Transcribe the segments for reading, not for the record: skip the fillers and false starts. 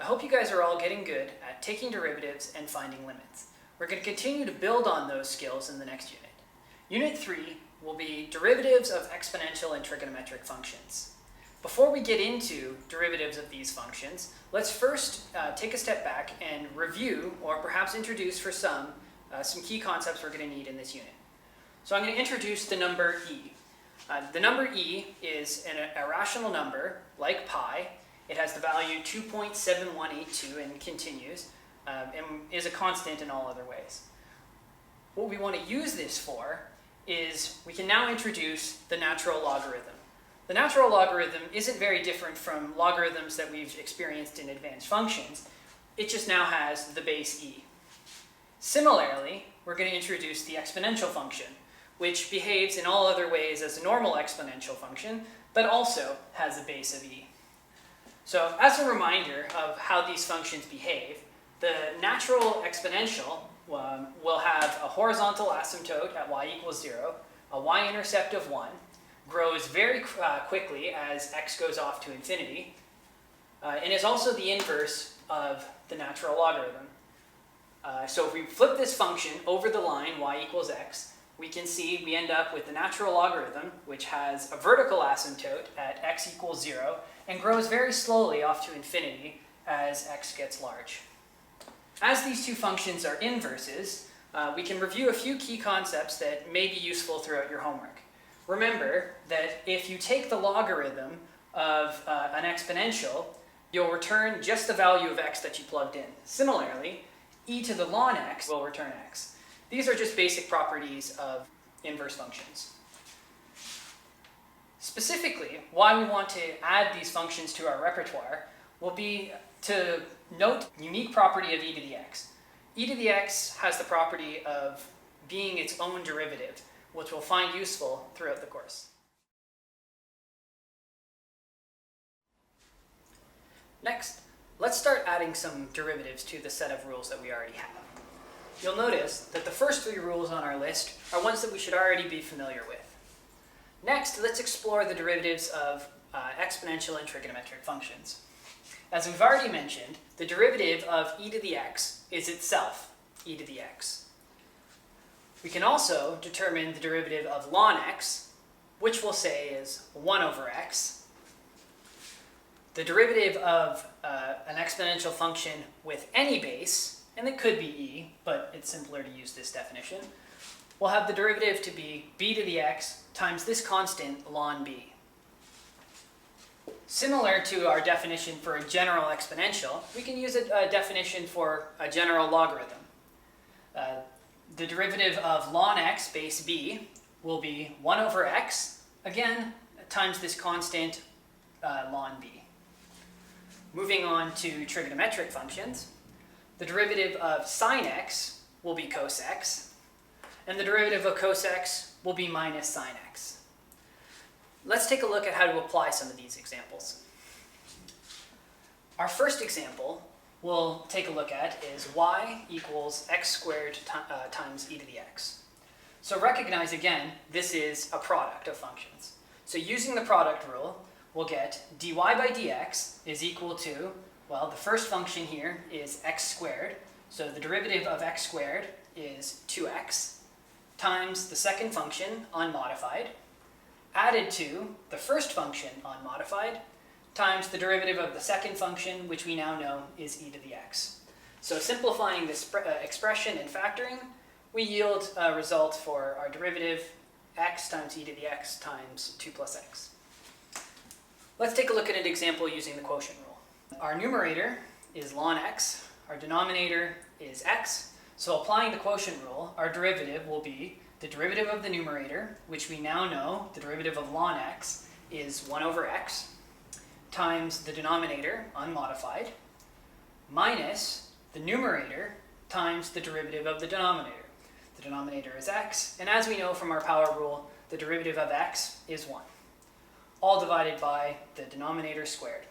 I hope you guys are all getting good at taking derivatives and finding limits. We're going to continue to build on those skills in the next unit. Unit 3 will be derivatives of exponential and trigonometric functions. Before we get into derivatives of these functions, let's first take a step back and review, or perhaps introduce for some key concepts we're going to need in this unit. So I'm going to introduce the number e. The number e is an irrational number, like pi. It has the value 2.7182 and continues, and is a constant in all other ways. What we want to use this for is we can now introduce the natural logarithm. The natural logarithm isn't very different from logarithms that we've experienced in advanced functions. It just now has the base e. Similarly, we're going to introduce the exponential function, which behaves in all other ways as a normal exponential function, but also has a base of e. So as a reminder of how these functions behave, the natural exponential will have a horizontal asymptote at y equals 0, a y-intercept of 1, grows very quickly as x goes off to infinity, and is also the inverse of the natural logarithm. So if we flip this function over the line y equals x, we can see we end up with the natural logarithm, which has a vertical asymptote at x equals 0, and grows very slowly off to infinity as x gets large. As these two functions are inverses, we can review a few key concepts that may be useful throughout your homework. Remember that if you take the logarithm of an exponential, you'll return just the value of x that you plugged in. Similarly, e to the ln x will return x. These are just basic properties of inverse functions. Specifically, why we want to add these functions to our repertoire will be to note the unique property of e to the x. E to the x has the property of being its own derivative, which we'll find useful throughout the course. Next, let's start adding some derivatives to the set of rules that we already have. You'll notice that the first 3 rules on our list are ones that we should already be familiar with. Next, let's explore the derivatives of exponential and trigonometric functions. As we've already mentioned, the derivative of e to the x is itself e to the x. We can also determine the derivative of ln x, which we'll say is 1 over x. The derivative of an exponential function with any base, and it could be e, but it's simpler to use this definition, we'll have the derivative to be b to the x times this constant ln b. Similar to our definition for a general exponential, we can use a definition for a general logarithm. The derivative of ln x base b will be 1 over x, again, times this constant ln b. Moving on to trigonometric functions, the derivative of sine x will be cos x, and the derivative of cos x will be minus sine x. Let's take a look at how to apply some of these examples. Our first example we'll take a look at is y equals x squared times e to the x. So recognize again, this is a product of functions. So using the product rule, we'll get dy by dx is equal to, well, the first function here is x squared. So the derivative of x squared is 2x times the second function unmodified, added to the first function unmodified, times the derivative of the second function, which we now know is e to the x. So simplifying this expression and factoring, we yield a result for our derivative x times e to the x times 2 plus x. Let's take a look at an example using the quotient rule. Our numerator is ln x, our denominator is x, so applying the quotient rule, our derivative will be the derivative of the numerator, which we now know, the derivative of ln x, is 1 over x, times the denominator, unmodified, minus the numerator times the derivative of the denominator. The denominator is x, and as we know from our power rule, the derivative of x is 1, all divided by the denominator squared.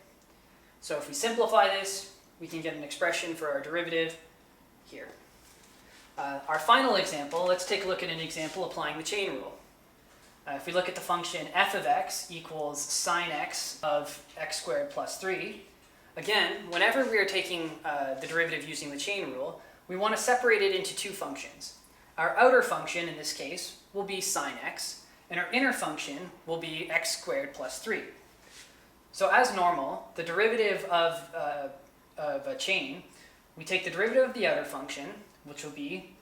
So if we simplify this, we can get an expression for our derivative here. Our final example, let's take a look at an example applying the chain rule. If we look at the function f of x equals sine x of x squared plus 3, Again, whenever we are taking the derivative using the chain rule, we want to separate it into two functions. Our outer function, in this case, will be sine x, and our inner function will be x squared plus 3. So as normal, the derivative of a chain, we take the derivative of the outer function, which will be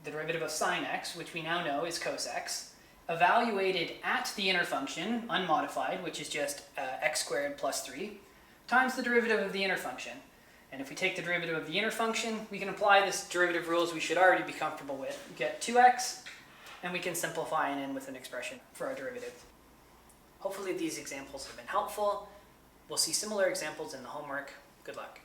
the derivative of sine x, which we now know is cos x, evaluated at the inner function, unmodified, which is just x squared plus 3, times the derivative of the inner function. And if we take the derivative of the inner function, we can apply this derivative rules we should already be comfortable with. We get 2x, and we can simplify and end with an expression for our derivative. Hopefully these examples have been helpful. We'll see similar examples in the homework. Good luck.